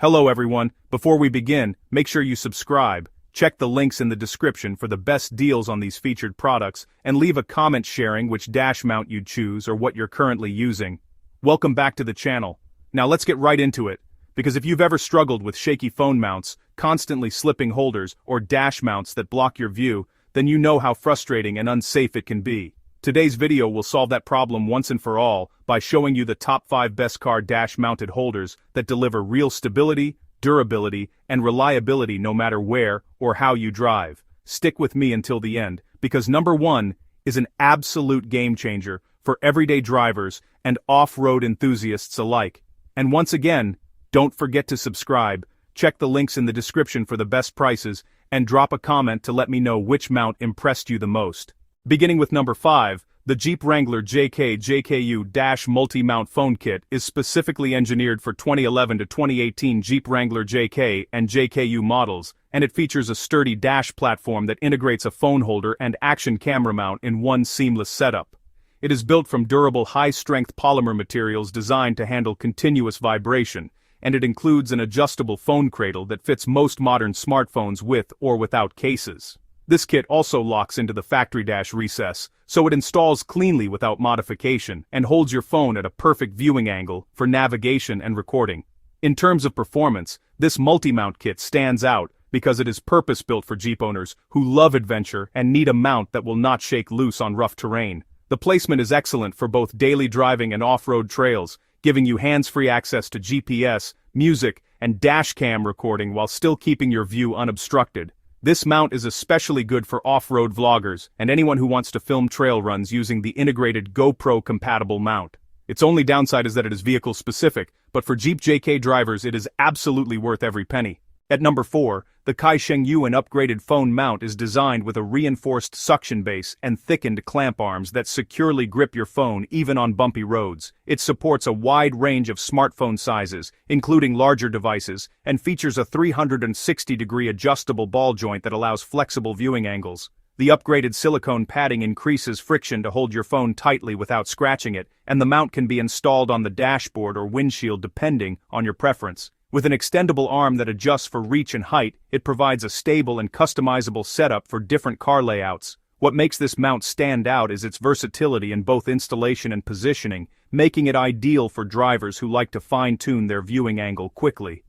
Hello everyone, before we begin, make sure you subscribe, check the links in the description for the best deals on these featured products, and leave a comment sharing which dash mount you'd choose or what you're currently using. Welcome back to the channel. Now let's get right into it, because if you've ever struggled with shaky phone mounts, constantly slipping holders, or dash mounts that block your view, then you know how frustrating and unsafe it can be. Today's video will solve that problem once and for all by showing you the top 5 best car dash-mounted holders that deliver real stability, durability, and reliability no matter where or how you drive. Stick with me until the end, because number 1 is an absolute game-changer for everyday drivers and off-road enthusiasts alike. And once again, don't forget to subscribe, check the links in the description for the best prices, and drop a comment to let me know which mount impressed you the most. Beginning with number 5, the Jeep Wrangler JK/JKU Dash Multi-Mount Phone Kit is specifically engineered for 2011 to 2018 Jeep Wrangler JK and JKU models, and it features a sturdy dash platform that integrates a phone holder and action camera mount in one seamless setup. It is built from durable high-strength polymer materials designed to handle continuous vibration, and it includes an adjustable phone cradle that fits most modern smartphones with or without cases. This kit also locks into the factory dash recess, so it installs cleanly without modification and holds your phone at a perfect viewing angle for navigation and recording. In terms of performance, this multi-mount kit stands out because it is purpose-built for Jeep owners who love adventure and need a mount that will not shake loose on rough terrain. The placement is excellent for both daily driving and off-road trails, giving you hands-free access to GPS, music, and dash cam recording while still keeping your view unobstructed. This mount is especially good for off-road vloggers and anyone who wants to film trail runs using the integrated GoPro-compatible mount. Its only downside is that it is vehicle-specific, but for Jeep JK drivers it is absolutely worth every penny. At number 4, the Kaishengyuan upgraded phone mount is designed with a reinforced suction base and thickened clamp arms that securely grip your phone even on bumpy roads. It supports a wide range of smartphone sizes, including larger devices, and features a 360-degree adjustable ball joint that allows flexible viewing angles. The upgraded silicone padding increases friction to hold your phone tightly without scratching it, and the mount can be installed on the dashboard or windshield depending on your preference. With an extendable arm that adjusts for reach and height, it provides a stable and customizable setup for different car layouts. What makes this mount stand out is its versatility in both installation and positioning, making it ideal for drivers who like to fine-tune their viewing angle quickly.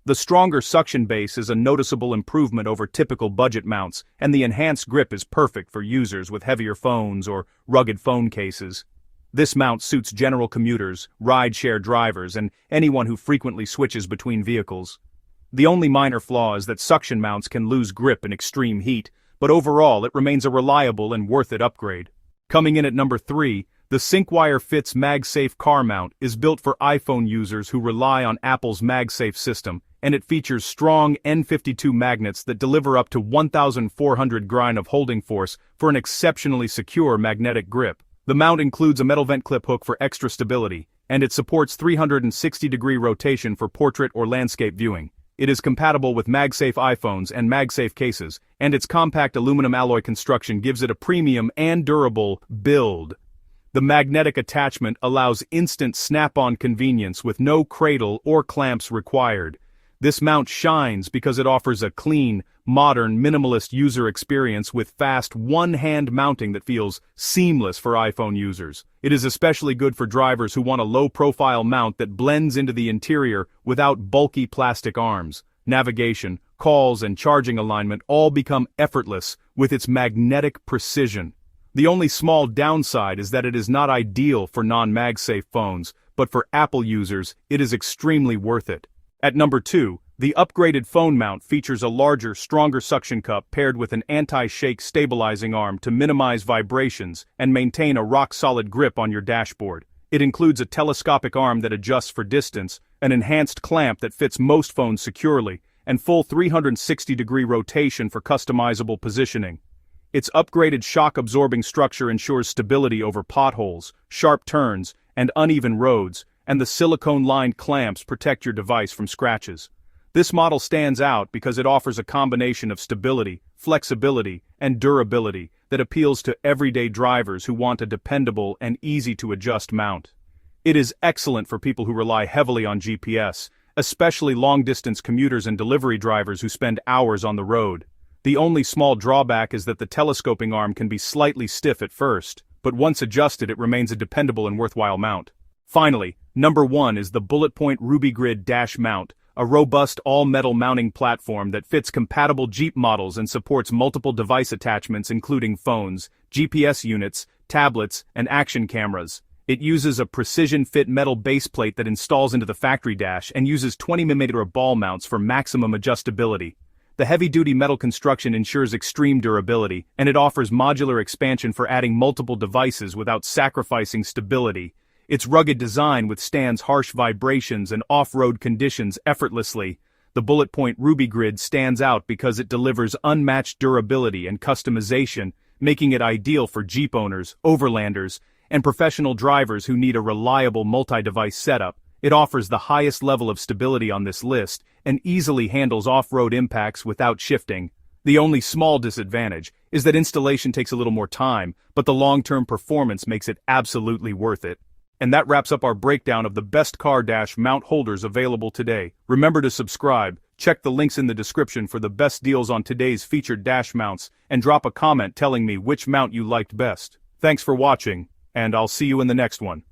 The stronger suction base is a noticeable improvement over typical budget mounts, and the enhanced grip is perfect for users with heavier phones or rugged phone cases. This mount suits general commuters, ride-share drivers, and anyone who frequently switches between vehicles. The only minor flaw is that suction mounts can lose grip in extreme heat, but overall it remains a reliable and worth-it upgrade. Coming in at number 3, the SYNCWIRE Fits MagSafe car mount is built for iPhone users who rely on Apple's MagSafe system, and it features strong N52 magnets that deliver up to 1,400 N of holding force for an exceptionally secure magnetic grip. The mount includes a metal vent clip hook for extra stability, and it supports 360-degree rotation for portrait or landscape viewing. It is compatible with MagSafe iPhones and MagSafe cases, and its compact aluminum alloy construction gives it a premium and durable build. The magnetic attachment allows instant snap-on convenience with no cradle or clamps required. This mount shines because it offers a clean, modern, minimalist user experience with fast one-hand mounting that feels seamless for iPhone users. It is especially good for drivers who want a low-profile mount that blends into the interior without bulky plastic arms. Navigation, calls, and charging alignment all become effortless with its magnetic precision. The only small downside is that it is not ideal for non-MagSafe phones, but for Apple users, it is extremely worth it. At number 2, the upgraded phone mount features a larger, stronger suction cup paired with an anti-shake stabilizing arm to minimize vibrations and maintain a rock-solid grip on your dashboard. It includes a telescopic arm that adjusts for distance, an enhanced clamp that fits most phones securely, and full 360-degree rotation for customizable positioning. Its upgraded shock-absorbing structure ensures stability over potholes, sharp turns, and uneven roads, and the silicone-lined clamps protect your device from scratches. This model stands out because it offers a combination of stability, flexibility, and durability that appeals to everyday drivers who want a dependable and easy-to-adjust mount. It is excellent for people who rely heavily on GPS, especially long-distance commuters and delivery drivers who spend hours on the road. The only small drawback is that the telescoping arm can be slightly stiff at first, but once adjusted it remains a dependable and worthwhile mount. Finally, number 1 is the bullet-point RubiGrid dash mount, a robust all-metal mounting platform that fits compatible Jeep models and supports multiple device attachments including phones, GPS units, tablets, and action cameras. It uses a precision-fit metal baseplate that installs into the factory dash and uses 20mm ball mounts for maximum adjustability. The heavy-duty metal construction ensures extreme durability, and it offers modular expansion for adding multiple devices without sacrificing stability. Its rugged design withstands harsh vibrations and off-road conditions effortlessly. The bullet-point RubiGrid stands out because it delivers unmatched durability and customization, making it ideal for Jeep owners, overlanders, and professional drivers who need a reliable multi-device setup. It offers the highest level of stability on this list and easily handles off-road impacts without shifting. The only small disadvantage is that installation takes a little more time, but the long-term performance makes it absolutely worth it. And that wraps up our breakdown of the best car dash mount holders available today. Remember to subscribe, check the links in the description for the best deals on today's featured dash mounts, and drop a comment telling me which mount you liked best. Thanks for watching, and I'll see you in the next one.